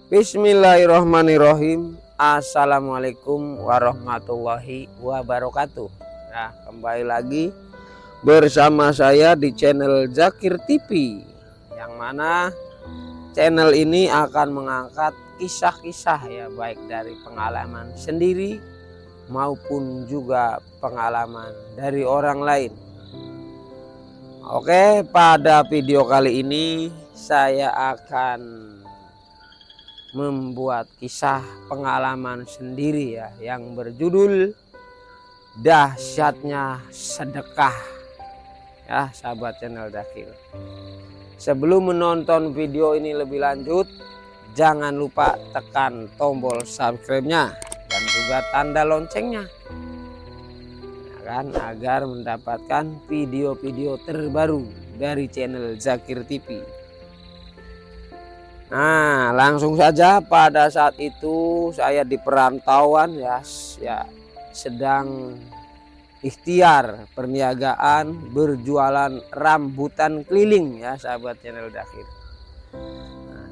Bismillahirrahmanirrahim. Assalamualaikum warahmatullahi wabarakatuh. Nah, kembali lagi bersama saya di channel Zakir TV, yang mana channel ini akan mengangkat kisah-kisah ya, baik dari pengalaman sendiri maupun juga pengalaman dari orang lain. Oke, pada video kali ini saya akan membuat kisah pengalaman sendiri ya, yang berjudul Dahsyatnya Sedekah ya, sahabat channel Zakir. Sebelum menonton video ini lebih lanjut, jangan lupa tekan tombol subscribe-nya dan juga tanda loncengnya ya kan, agar mendapatkan video-video terbaru dari channel Zakir TV. Nah, langsung saja. Pada saat itu saya di perantauan ya, sedang ikhtiar perniagaan berjualan rambutan keliling ya, sahabat channel Zakir. Nah,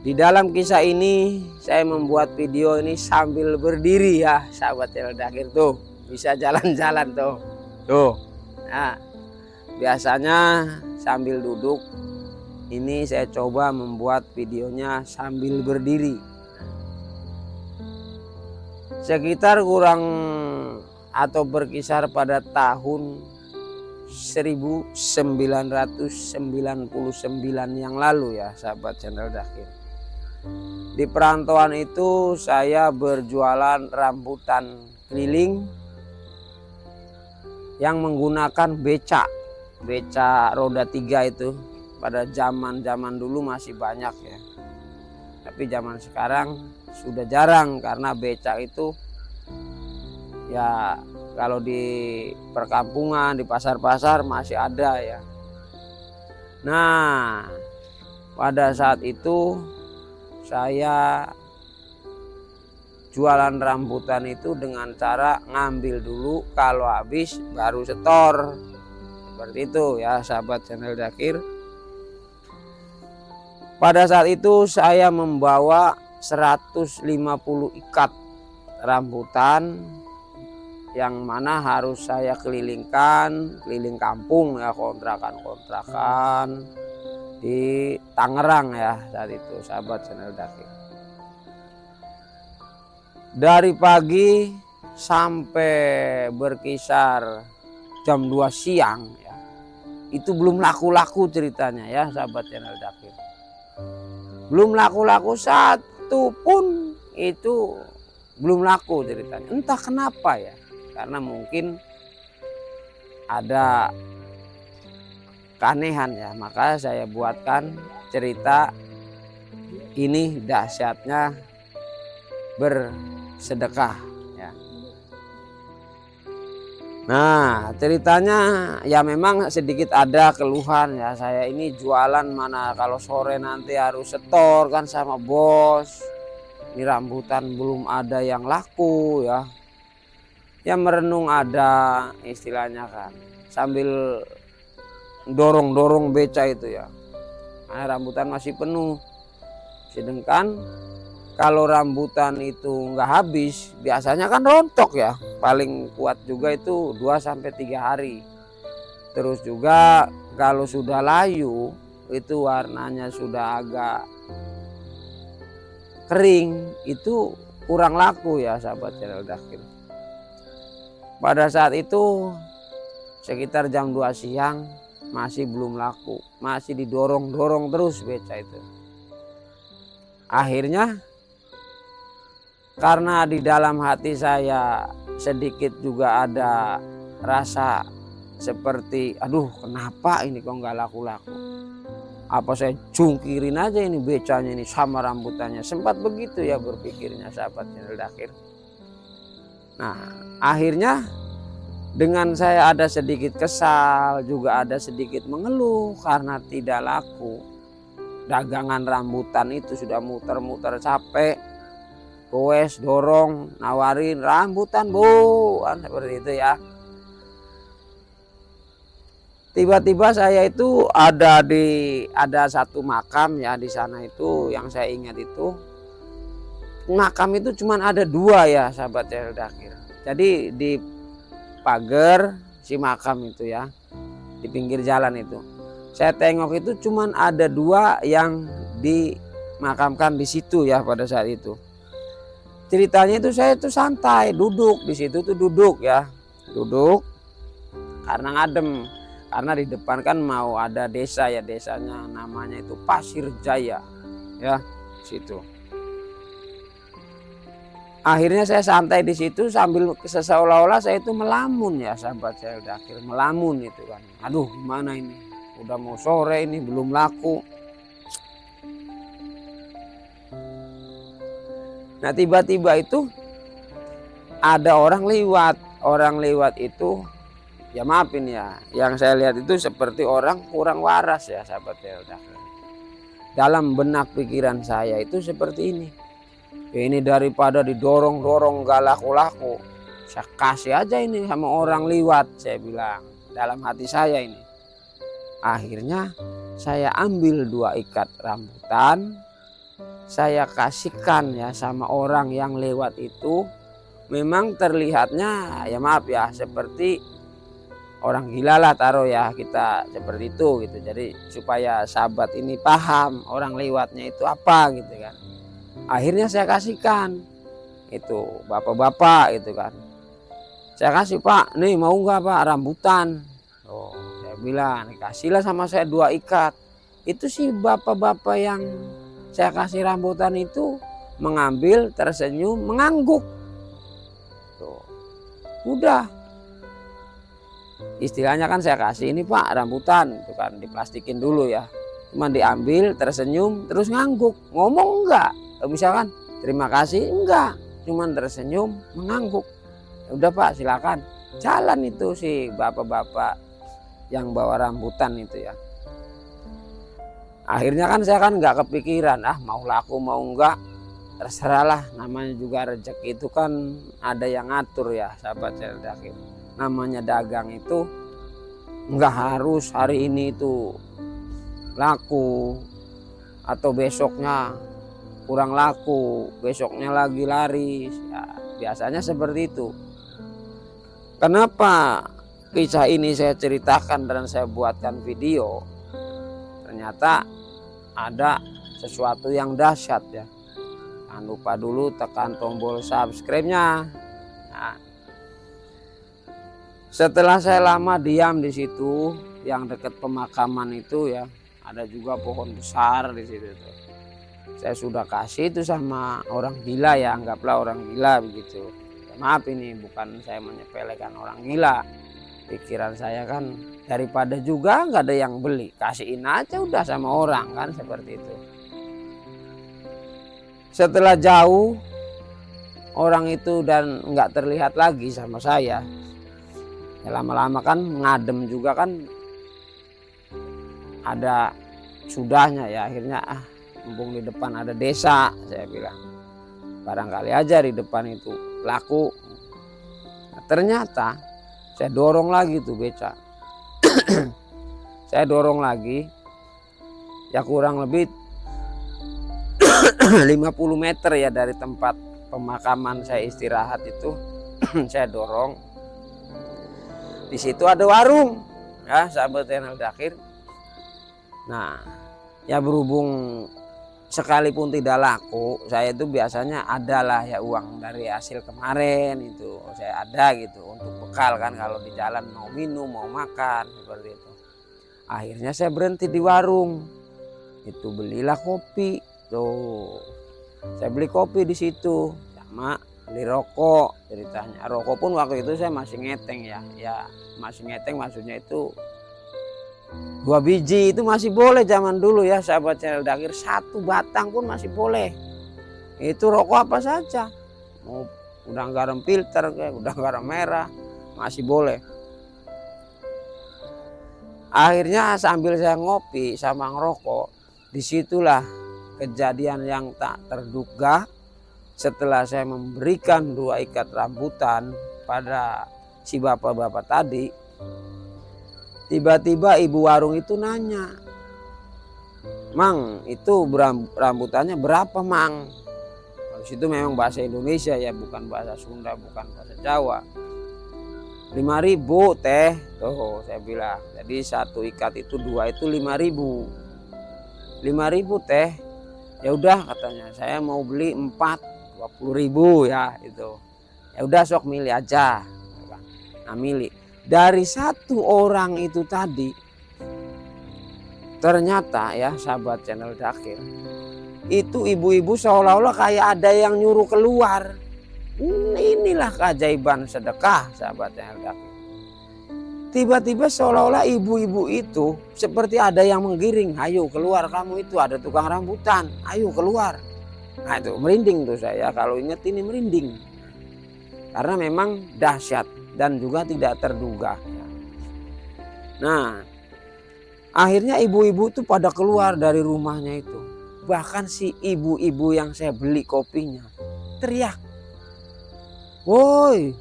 di dalam kisah ini saya membuat video ini sambil berdiri ya, sahabat channel Zakir. Tuh bisa jalan-jalan tuh. Nah, biasanya sambil duduk, ini saya coba membuat videonya sambil berdiri. Sekitar kurang atau berkisar pada tahun 1999 yang lalu ya, sahabat channel Zakir. Di perantauan itu saya berjualan rambutan keliling yang menggunakan beca roda 3 itu. Pada zaman dulu masih banyak ya, tapi zaman sekarang sudah jarang karena becak itu ya, kalau di perkampungan, di pasar-pasar masih ada ya. Nah, pada saat itu saya jualan rambutan itu dengan cara ngambil dulu, kalau habis baru setor, seperti itu ya, sahabat channel Zakir. Pada saat itu saya membawa 150 ikat rambutan, yang mana harus saya kelilingkan, keliling kampung ya, kontrakan di Tangerang ya saat itu, sahabat channel Zakir. Dari pagi sampai berkisar jam 2 siang ya, itu belum laku-laku ceritanya ya, sahabat channel Zakir. Belum laku-laku satu pun, itu belum laku ceritanya. Entah kenapa ya, karena mungkin ada keanehan ya, maka saya buatkan cerita ini, dahsyatnya bersedekah ya. Nah, ceritanya ya memang sedikit ada keluhan ya, saya ini jualan mana kalau sore nanti harus setor kan sama bos. Ini rambutan belum ada yang laku ya. Ya merenung ada istilahnya kan, sambil dorong beca itu ya. Nah, rambutan masih penuh. Sedangkan kalau rambutan itu nggak habis, biasanya kan rontok ya. Paling kuat juga itu 2-3 hari. Terus juga kalau sudah layu, itu warnanya sudah agak kering, itu kurang laku ya, sahabat channel Zakir. Pada saat itu sekitar jam 2 siang masih belum laku, masih didorong terus beca itu. Akhirnya karena di dalam hati saya sedikit juga ada rasa seperti, aduh kenapa ini kok nggak laku-laku, apa saya jungkirin aja ini becanya ini sama rambutannya. Sempat begitu ya berpikirnya, sahabat channel Zakir. Nah, akhirnya dengan saya ada sedikit kesal, juga ada sedikit mengeluh karena tidak laku. Dagangan rambutan itu sudah muter-muter capek, goes, dorong, nawarin rambutan bu, seperti itu ya. Tiba-tiba saya itu ada satu makam ya di sana itu, yang saya ingat itu makam itu cuman ada 2 ya sahabat channel Dakir. Jadi di pagar si makam itu ya, di pinggir jalan itu, saya tengok itu cuman ada 2 yang dimakamkan di situ ya pada saat itu. Ceritanya itu saya tuh santai duduk di situ tuh, duduk karena ngadem, karena di depan kan mau ada desa ya, desanya namanya itu Pasir Jaya ya situ. Akhirnya saya santai di situ sambil seolah-olah saya itu melamun ya sahabat channel Dakir, melamun itu kan. Aduh gimana ini, udah mau sore ini belum laku. Nah tiba-tiba itu ada orang lewat itu ya, maafin ya, yang saya lihat itu seperti orang kurang waras ya sahabat channel Dakir. Dalam benak pikiran saya itu seperti ini. Ini daripada didorong-dorong gak laku-laku, saya kasih aja ini sama orang lewat, saya bilang dalam hati saya ini. Akhirnya saya ambil 2 ikat rambutan, saya kasihkan ya sama orang yang lewat itu. Memang terlihatnya ya maaf ya seperti orang gila lah, taruh ya kita seperti itu gitu. Jadi supaya sahabat ini paham orang lewatnya itu apa gitu kan. Akhirnya saya kasihkan itu bapak-bapak gitu kan. Saya kasih, Pak, nih mau nggak Pak rambutan? Oh, saya bilang kasihlah sama saya 2 ikat. Itu sih bapak-bapak yang saya kasih rambutan itu mengambil, tersenyum, mengangguk. Tuh. Udah. Istilahnya kan saya kasih ini Pak rambutan, itu kan diplastikin dulu ya. Cuma diambil, tersenyum, terus ngangguk, ngomong enggak. Misalkan terima kasih enggak, cuman tersenyum mengangguk. Ya udah Pak silakan, jalan itu si bapak-bapak yang bawa rambutan itu ya. Akhirnya kan saya kan nggak kepikiran, mau laku mau enggak terserahlah, namanya juga rezeki itu kan ada yang ngatur ya sahabat channel Dakir. Namanya dagang itu nggak harus hari ini itu laku atau besoknya kurang laku, besoknya lagi laris ya, biasanya seperti itu. Kenapa kisah ini saya ceritakan dan saya buatkan video? Ternyata ada sesuatu yang dahsyat ya. Jangan lupa dulu tekan tombol subscribe-nya. Nah, setelah saya lama diam di situ yang dekat pemakaman itu ya, ada juga pohon besar di situ tuh. Saya sudah kasih itu sama orang gila ya, anggaplah orang gila begitu. Ya, maaf ini bukan saya menyepelekan orang gila. Pikiran saya kan daripada juga nggak ada yang beli, kasihin aja udah sama orang kan seperti itu. Setelah jauh orang itu dan nggak terlihat lagi sama saya. Ya, lama-lama kan ngadem juga kan ada sudahnya ya, akhirnya mumpung di depan ada desa, saya bilang barangkali aja di depan itu laku. Nah, ternyata saya dorong lagi tuh beca. Saya dorong lagi ya kurang lebih 50 meter ya dari tempat pemakaman saya istirahat itu. Saya dorong, di situ ada warung ya sahabat channel Dakir. Nah ya berhubung sekalipun tidak laku, saya itu biasanya adalah ya uang dari hasil kemarin itu saya ada gitu untuk bekal kan kalau di jalan mau minum mau makan seperti itu. Akhirnya saya berhenti di warung itu, belilah kopi tuh. Saya beli kopi di situ sama beli rokok. Ceritanya rokok pun waktu itu saya masih ngeteng ya masih ngeteng, maksudnya itu 2 biji itu masih boleh zaman dulu ya sahabat channel Dakir, 1 batang pun masih boleh. Itu rokok apa saja, mau udang garam filter kayak udang garam merah masih boleh. Akhirnya sambil saya ngopi sama ngerokok, disitulah kejadian yang tak terduga. Setelah saya memberikan 2 ikat rambutan pada si bapak-bapak tadi, Tiba-tiba ibu warung itu nanya, "Mang, itu rambutannya berapa, Mang?" Kalau situ memang bahasa Indonesia ya, bukan bahasa Sunda, bukan bahasa Jawa. 5.000 teh, tuh saya bilang. Jadi satu ikat itu 2 itu 5.000. 5.000 teh. Ya udah katanya, saya mau beli 4, 20.000 ya itu. Ya udah sok milih aja. Nah milih. Dari satu orang itu tadi, ternyata ya sahabat channel Dakir, itu ibu-ibu seolah-olah kayak ada yang nyuruh keluar. Inilah keajaiban sedekah sahabat channel Dakir. Tiba-tiba seolah-olah ibu-ibu itu seperti ada yang menggiring. Ayo keluar kamu, itu ada tukang rambutan, ayo keluar. Nah itu merinding tuh saya, kalau ingat ini merinding. Karena memang dahsyat dan juga tidak terduga. Nah akhirnya ibu-ibu tuh pada keluar dari rumahnya itu. Bahkan si ibu-ibu yang saya beli kopinya teriak, "Woi,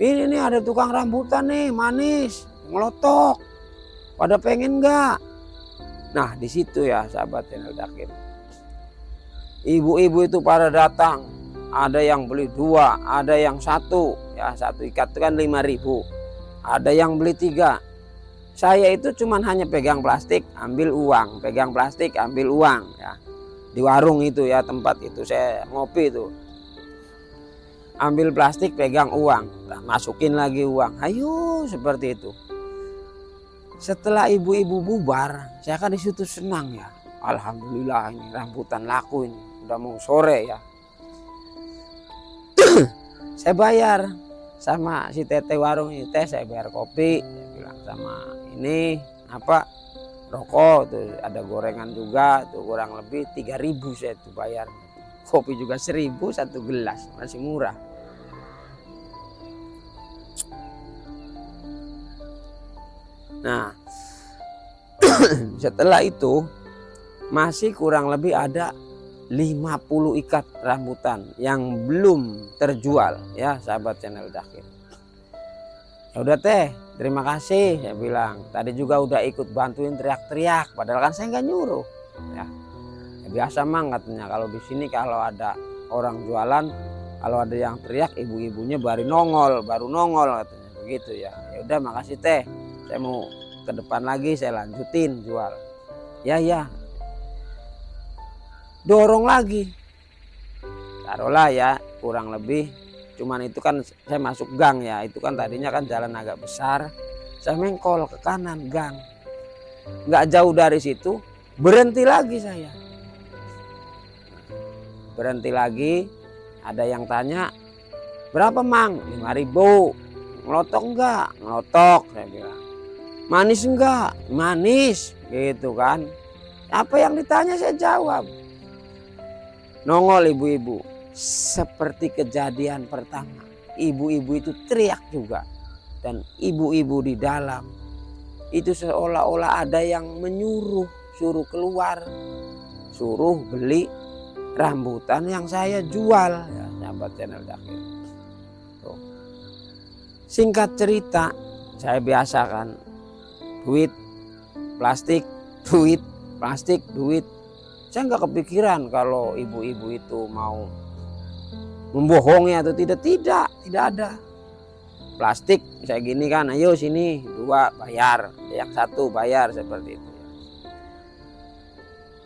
ini nih ada tukang rambutan nih, manis, ngelotok. Pada pengen nggak?" Nah di situ ya sahabat channel Dakir, ibu-ibu itu pada datang. Ada yang beli 2, ada yang 1. Ya 1 ikat itu kan 5.000. Ada yang beli 3. Saya itu cuman hanya pegang plastik, ambil uang, pegang plastik, ambil uang ya. Di warung itu ya, tempat itu saya ngopi itu. Ambil plastik, pegang uang, nah, masukin lagi uang. Ayo seperti itu. Setelah ibu-ibu bubar, saya kan di situ senang ya. Alhamdulillah ini rambutan laku ini. Udah mau sore ya. Saya bayar sama si teteh warung ini, teh saya bayar kopi, saya bilang sama ini apa rokok tuh, ada gorengan juga tuh, kurang lebih 3.000 saya tuh bayar. Kopi juga 1.000 1 gelas, masih murah. Nah setelah itu masih kurang lebih ada 50 ikat rambutan yang belum terjual ya sahabat channel Dakir. Ya udah teh, terima kasih saya bilang. Tadi juga udah ikut bantuin teriak-teriak, padahal kan saya nggak nyuruh. Ya, ya biasa Mang katanya, kalau di sini kalau ada orang jualan, kalau ada yang teriak ibu-ibunya baru nongol katanya begitu ya. Ya udah makasih teh, saya mau ke depan lagi saya lanjutin jual. Ya. Dorong lagi, taruhlah ya kurang lebih, cuman itu kan saya masuk gang ya, itu kan tadinya kan jalan agak besar, saya mengkol ke kanan gang, nggak jauh dari situ berhenti lagi saya, berhenti lagi. Ada yang tanya, "Berapa Mang?" 5.000. "Ngelotok enggak?" "Ngelotok," saya bilang. "Manis enggak?" "Manis," gitu kan. Apa yang ditanya saya jawab. Nongol ibu-ibu, seperti kejadian pertama. Ibu-ibu itu teriak juga. Dan ibu-ibu di dalam itu seolah-olah ada yang menyuruh, suruh keluar, suruh beli rambutan yang saya jual ya sahabat channel Dakir. Tuh. Singkat cerita, saya biasakan duit, plastik, duit, plastik, duit. Saya nggak kepikiran kalau ibu-ibu itu mau membohongi atau tidak ada. Plastik saya gini kan, ayo sini 2 bayar, yang 1 bayar, seperti itu.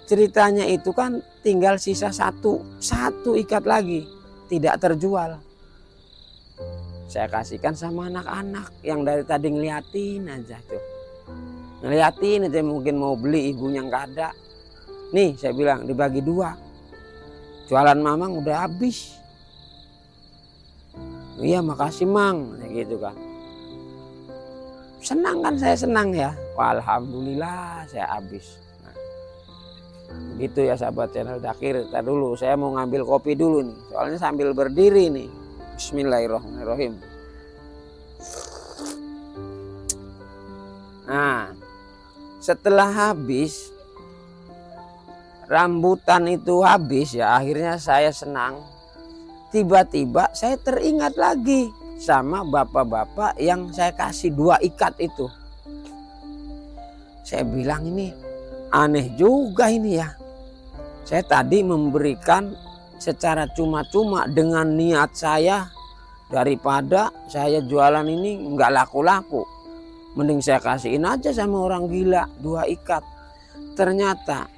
Ceritanya itu kan tinggal sisa satu ikat lagi tidak terjual. Saya kasihkan sama anak-anak yang dari tadi ngeliatin aja tuh, ngeliatin aja, mungkin mau beli ibunya nggak ada. Nih saya bilang dibagi 2, jualan Mamang udah habis. Iya makasih Mang, gitu kan. Senang kan, saya senang ya. Wah, alhamdulillah saya habis. Nah, begitu ya sahabat channel Dakir. Ntar dulu saya mau ngambil kopi dulu nih, soalnya sambil berdiri nih. Bismillahirrahmanirrahim. Nah setelah habis rambutan itu habis ya, akhirnya saya senang. Tiba-tiba saya teringat lagi sama bapak-bapak yang saya kasih 2 ikat itu. Saya bilang ini aneh juga ini ya. Saya tadi memberikan secara cuma-cuma dengan niat saya, daripada saya jualan ini nggak laku-laku, mending saya kasihin aja sama orang gila 2 ikat. Ternyata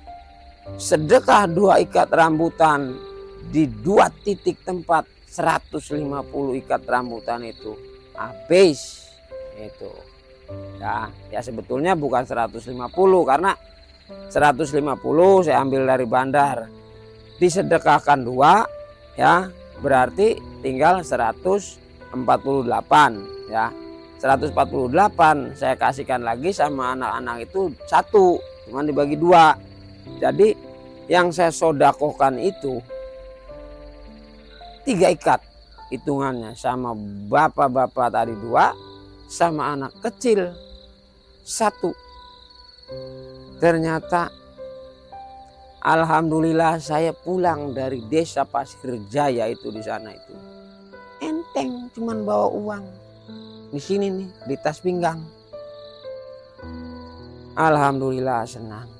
sedekah 2 ikat rambutan di 2 titik tempat 150 ikat rambutan itu habis itu. Ya sebetulnya bukan 150, karena 150 saya ambil dari bandar, disedekahkan 2 ya, berarti tinggal 148 ya. 148 saya kasihkan lagi sama anak-anak itu 1, cuma dibagi 2. Jadi yang saya sodakohkan itu 3 ikat hitungannya, sama bapak-bapak tadi 2, sama anak kecil 1. Ternyata alhamdulillah saya pulang dari desa Pasir Jaya itu, di sana itu enteng, cuman bawa uang di sini nih di tas pinggang. Alhamdulillah senang.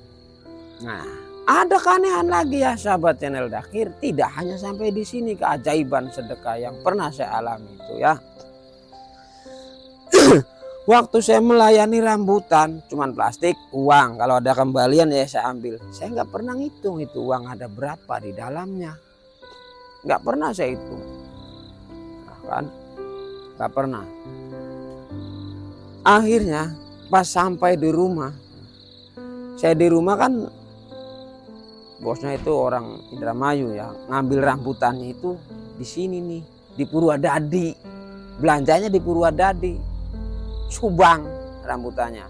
Nah, ada keanehan lagi ya sahabat channel Dakir, tidak hanya sampai di sini keajaiban sedekah yang pernah saya alami itu ya. Waktu saya melayani rambutan cuman plastik, uang kalau ada kembalian ya saya ambil. Saya nggak pernah ngitung itu uang ada berapa di dalamnya, nggak pernah saya hitung. Nah, kan nggak pernah. Akhirnya pas sampai di rumah, saya di rumah kan bosnya itu orang Indramayu ya, ngambil rambutannya itu di sini nih di Purwadadi, belanjanya di Purwadadi, Subang rambutannya,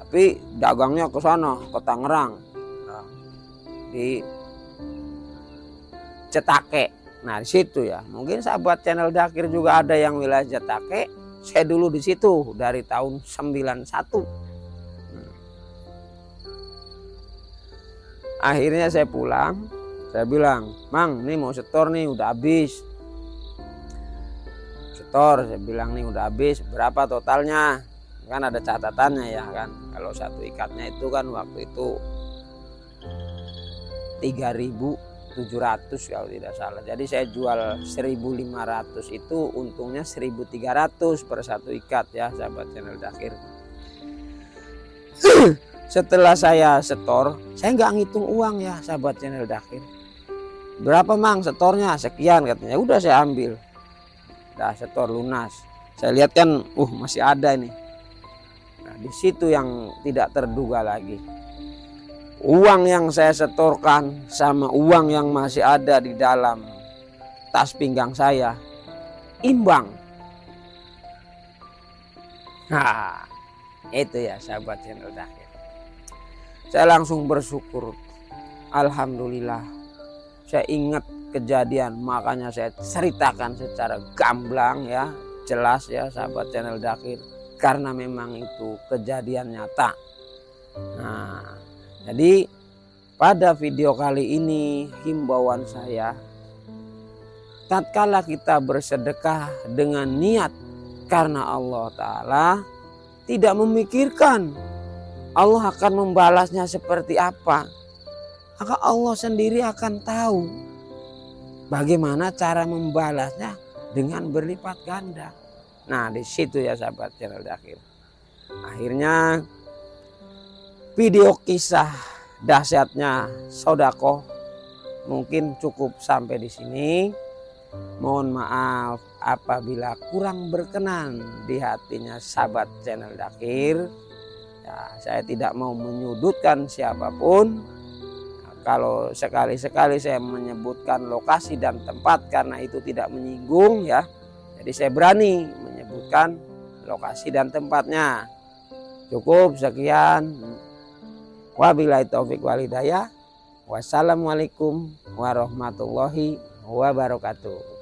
tapi dagangnya ke sana ke Tangerang, nah, di Cetake. Nah di situ ya, mungkin sahabat channel Dakir juga ada yang wilayah Cetake. Saya dulu di situ dari tahun 91. Akhirnya saya pulang, saya bilang, Mang, ini mau setor nih, udah habis. Setor, saya bilang nih udah habis, berapa totalnya? Kan ada catatannya ya kan, kalau 1 ikatnya itu kan waktu itu 3.700 kalau tidak salah. Jadi saya jual 1.500 itu untungnya 1.300 per 1 ikat ya sahabat channel Dakir. Setelah saya setor, saya nggak ngitung uang ya sahabat channel Dakir. Berapa Mang setornya? Sekian katanya. Udah saya ambil. Udah setor lunas. Saya lihat kan, masih ada ini. Nah, di situ yang tidak terduga lagi. Uang yang saya setorkan sama uang yang masih ada di dalam tas pinggang saya imbang. Nah, itu ya sahabat channel Dakir. Saya langsung bersyukur. Alhamdulillah. Saya ingat kejadian, makanya saya ceritakan secara gamblang ya, jelas ya sahabat channel Dakir, karena memang itu kejadian nyata. Nah, jadi pada video kali ini himbauan saya, tatkala kita bersedekah dengan niat karena Allah Ta'ala, tidak memikirkan Allah akan membalasnya seperti apa, maka Allah sendiri akan tahu bagaimana cara membalasnya dengan berlipat ganda. Nah di situ ya sahabat channel Dakir. Akhirnya video kisah dahsyatnya sodako mungkin cukup sampai di sini. Mohon maaf apabila kurang berkenan di hatinya sahabat channel Dakir. Ya, saya tidak mau menyudutkan siapapun. Kalau sekali-sekali saya menyebutkan lokasi dan tempat karena itu tidak menyinggung ya. Jadi saya berani menyebutkan lokasi dan tempatnya. Cukup sekian. Wabillahi taufik wal hidayah. Wassalamualaikum warahmatullahi wabarakatuh.